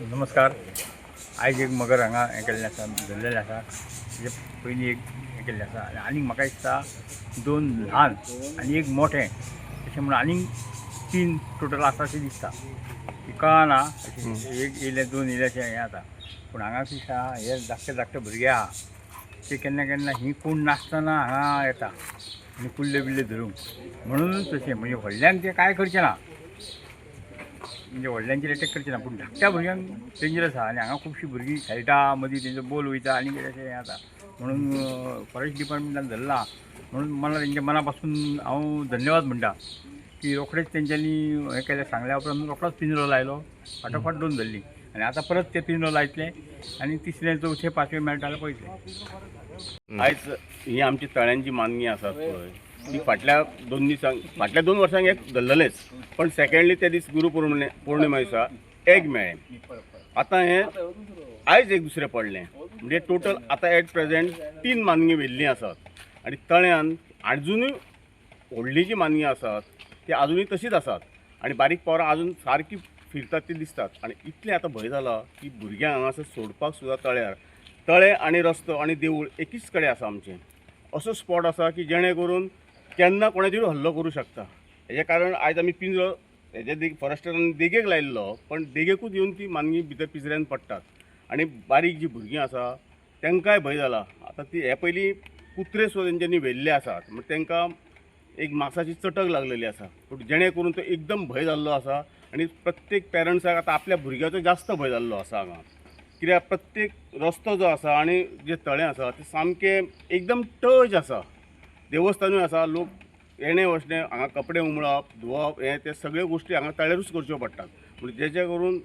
नमस्कार. आयज एक मगर हांगा हें केल्लें आसा, धरलेलें आसा. तेजे पयलीं एक हें केल्लें आसा आनीक म्हाका दिसता 2 ल्हान आनी एक मोठें अशें म्हणून आनीक 3 टोटल आसा अशें दिसता. कळना एक येयले 2 येयले अशें हें जाता. पूण हांगा कितें आसा, हे धाकटे भुरगे आहा ते केन्ना केन्ना ही कोण नासतना हांगा येता आनी कुल्ले बिल्ले धरूंक. म्हणून तशें म्हणजे व्हडल्यांक ते कांय करचें ना, म्हणजे व्हडल्यांचेर एटॅक करचें ना, पूण धाकट्या भुरग्यांक डेंजरस आहा. आनी हांगा खुबशीं भुरगीं खेळटा, मदीं तेंचो बॉल वयता आनी कितें अशें हें जाता. म्हणून फॉरेस्ट डिपार्टमेंटान धरला. म्हणून मला तेंच्या मना पासून हांव धन्यवाद म्हणटा की रोखडेच तेंच्यांनी हें केलें, सांगल्या उपरांत रोखडोच पिंजरो लायलो, फाटोफाट 2 धरली आनी आतां परत ते पिंजरो लायतले आनी तिसरें चवथें पांचवें मेळटा जाल्यार पळयतले. आयज ही आमची तळ्यांची मागणी आसात पळय, ती फाटल्या 2 वर्सांक एक धरलेलेच, पण सेकंडली ते दीस पौर्णिमा दिसा एग मेळ्ळें. आतां हें आयज एक दुसरें पडलें, म्हणजे टोटल आतां एट प्रेजेंट 3 मागणी वेल्लीं आसात. आनी तळ्यान आजुनूय व्हडली जी मागणी आसात ती आजुनूय तशीच आसात आनी बारीक पोरां आजून सारकीं फिरतात ती दिसतात. आनी इतलें आतां भंय जाला की भुरग्यांक हांगासर सोडपाक सुद्दां तळें आनी रस्तो आनी देवूळ एकीच कडेन आसा आमचें. असो स्पॉट आसा की जेणे करून केन्ना कोणाचेरूय हल्लो करूं शकता. हेजें कारण आयज आमी पिंजरो हेजे फॉरेस्टरान देगेक लायिल्लो, पण देगेकूच येवन ती मानगी भितर पिंजऱ्यान पडटात आनी बारीक जी भुरगीं आसा तांकांय भंय जाला. आतां ती हे पयलीं कुत्रे सुद्दां तेंच्यांनी व्हेल्ले आसात, म्हणजे तांकां एक मांसाची चटक लागलेली आसा. पूण जेणे करून तो एकदम भंय जाल्लो आसा आनी प्रत्येक पेरंट्साक आतां आपल्या भुरग्याचो जास्त भंय जाल्लो आसा हांगा. कित्याक प्रत्येक रस्तो जो आसा आनी जे तळें आसा तें सामकें एकदम टच आसा. देवस्थानूय आसा, लोक येणे वचणे हांगा कपडे उमळप धुवप हे ते सगळ्यो गोश्टी हांगा तळ्यारूच करच्यो पडटात. म्हणजे जेचे करून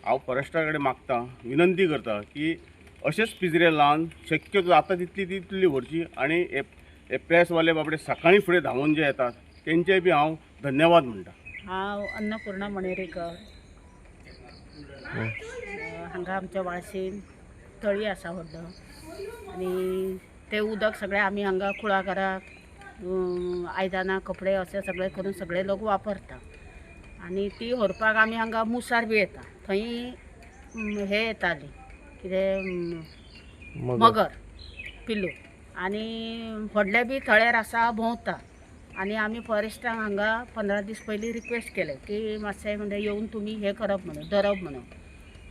हांव फॉरेस्टा कडेन मागतां, विनंती करता की अशेंच पिंजरे लावन शक्य जाता तितली व्हरची. आनी हे प्रेसवाले बाबडे सकाळीं फुडें धांवून जे येतात तेंचेय बी हांव धन्यवाद म्हणटा. हांव अन्नपूर्णा मणेरेकर. हांगा आमच्या वाळशीन तळी आसा व्हडलो आनी ते उदक सगळें आमी हांगा कुळागराक आयदनां कपडे अशें सगळें करून सगळे लोक वापरता. आनी ती व्हरपाक आमी हांगा मुसार बी येता. थंय हे येताली कितें मगर पिल्लू आनी व्हडले बी तळेर आसा भोंवता. आनी आमी फॉरेस्टाक हांगा 15 दीस पयलीं रिक्वेस्ट केले की मातशें म्हणजे येवन तुमी हे करप म्हणून धरप म्हणून.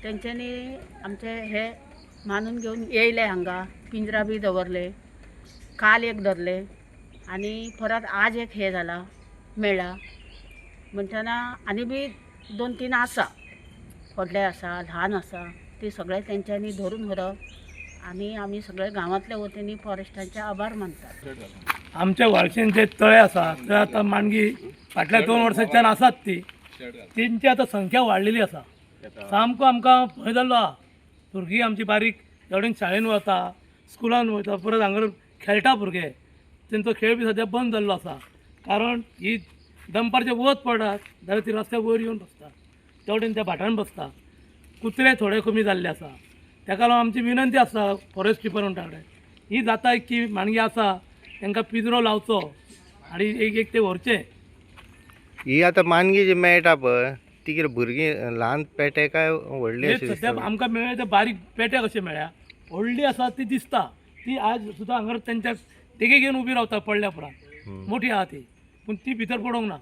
तेंच्यांनी आमचे हे मानून घेवन येयले, हांगा पिंजरा बी दवरले. काल एक धरले आनी परत आज एक हे जाला मेळ्ळा म्हणटना आनी बी 2-3 आसा, व्हडले आसा ल्हान आसा. ती सगळे तेंच्यांनी धरून व्हरप आनी आमी सगळे गांवांतले वतीनी फॉरेस्टांचे आभार मानतात. आमच्या वाळशेन जे तळे आसा ते आतां मानगी फाटल्या 2 वर्सांच्यान आसात तेंची आतां संख्या वाडलेली आसा. सामको आमकां भंय जाल्लो आहा. भुरगीं आमची बारीक एवढ्यांक शाळेन वता, स्कुलान वयता, परत हांगा खेळटा भुरगे. तेंचो खेळ बी सद्या बंद जाल्लो आसा. कारण ही दंपारचे वत पडटात जाल्यार ती रस्त्यार वयर येवन बसता, तेवटेन त्या भाटान बसता. कुत्रे थोडे कमी जाल्ले आसा. तेका लागून आमची विनंती आसा फॉरेस्ट डिपार्टमेंटा कडेन, ही जाता की माणगी आसा तांकां पिंजरो लावचो आनी एक ते व्हरचे. ही आतां मानगी जी मेळटा पळय ती कितें भुरगीं ल्हान पेटे काय व्हडली अशी सद्या आमकां मेळ्ळे ते बारीक पेटे कशे मेळ्ळ्या. व्हडली आसा ती दिसता, ती आज सुद्दां हांगा तेंच्या देगेक घेवन उबी रावता पडल्या उपरांत. मोठी आहा ती, पूण ती भितर पडोंक ना.